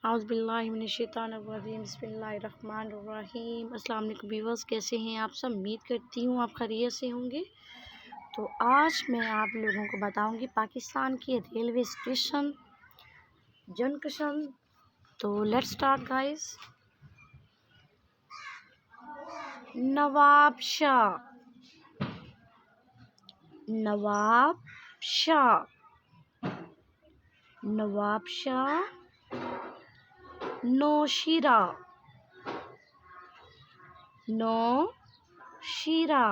औज़ुबिल्लाहिमिनश्शैतानिर्रजीम बिस्मिल्लाहिर्रहमानिर्रहीम। अस्सलाम वालेकुम व्यूअर्स, कैसे हैं आप सब? उम्मीद करती हूँ आप खैरियत से होंगे। तो आज मैं आप लोगों को बताऊंगी पाकिस्तान के रेलवे स्टेशन जंक्शन। तो let's start guys. Nawab Shah, Nawab Shah, Nawab Shah, Nowshera, Nowshera,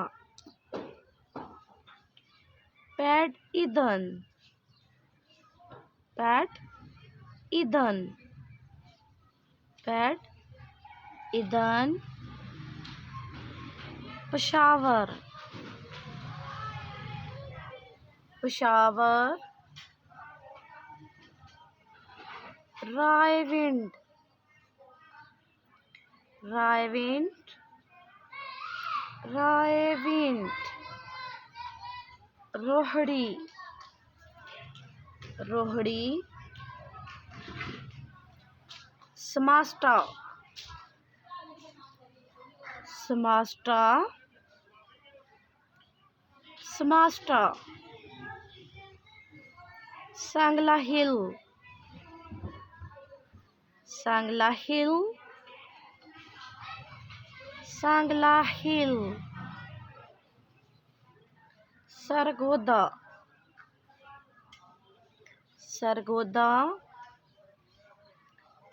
Pad Idan, Pad Idan, Pad Idan, Peshawar, Peshawar, Raiwind, Raiwind, Raiwind, Rohri, Rohri, Samasata, Samasata, Samasata, Sangla Hill, Sangla Hill, Sangla Hill, Sargodha, Sargodha,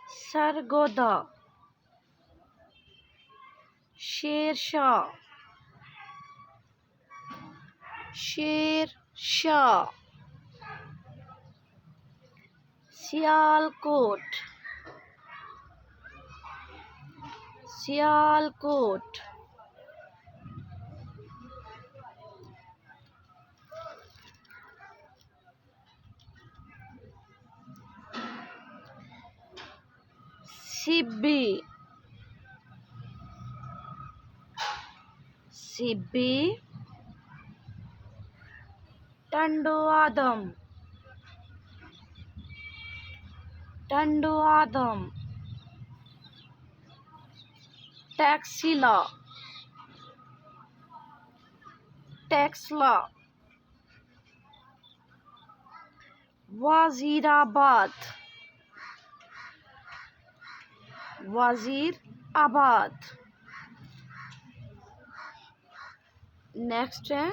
Sargodha, Shershah, Shershah, Sialkot, Sialkot, Sibi, Sibi, Tando Adam, Tando Adam, Taxila, Taxila, Wazirabad, Wazirabad. Next है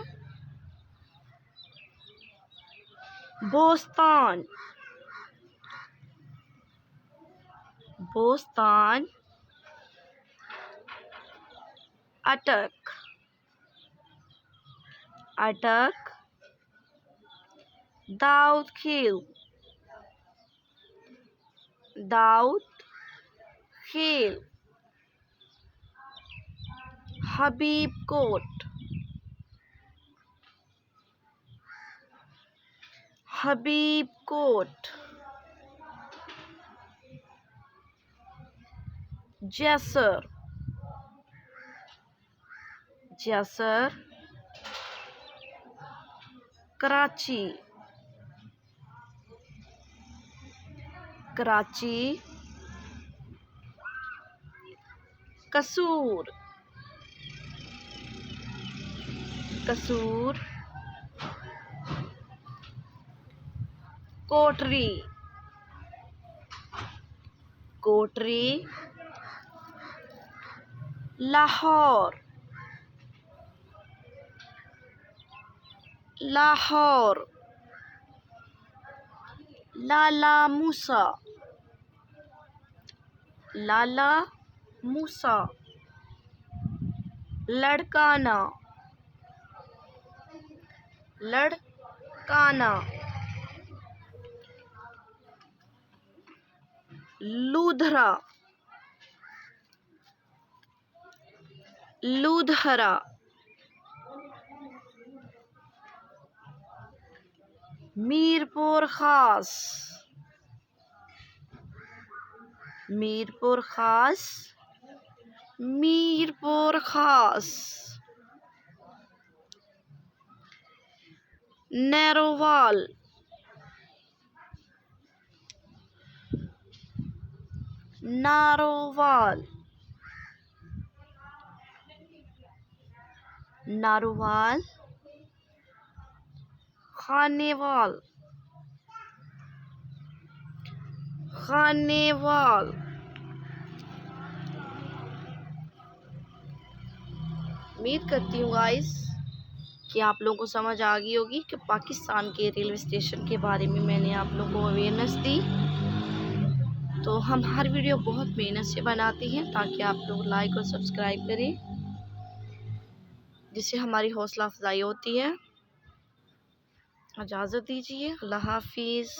बोस्तान, बोस्तान, अटक, अटक, दाऊद खील, दाऊद खील, हबीब कोट, हबीब कोट, जैसर, जैसर, कराची, कराची, कसूर, कसूर, कोटरी, कोटरी, लाहौर, लाहौर, लाला मूसा, लाला मूसा, लड़काना, लड़काना, लूधरा, लूधरा, मीरपुर खास, मीरपुर खास, मीरपुर खास, नैरोवाल, नारोवाल, नारोवाल, खानेवाल, खानेवाल। उम्मीद करती हूँ गाइस कि आप लोगों को समझ आ गई होगी कि पाकिस्तान के रेलवे स्टेशन के बारे में मैंने आप लोगों को अवेयरनेस दी। तो हम हर वीडियो बहुत मेहनत से बनाते हैं ताकि आप लोग लाइक और सब्सक्राइब करें, जिससे हमारी हौसला अफजाई होती है। इजाज़त दीजिए, अल्लाह हाफिज़।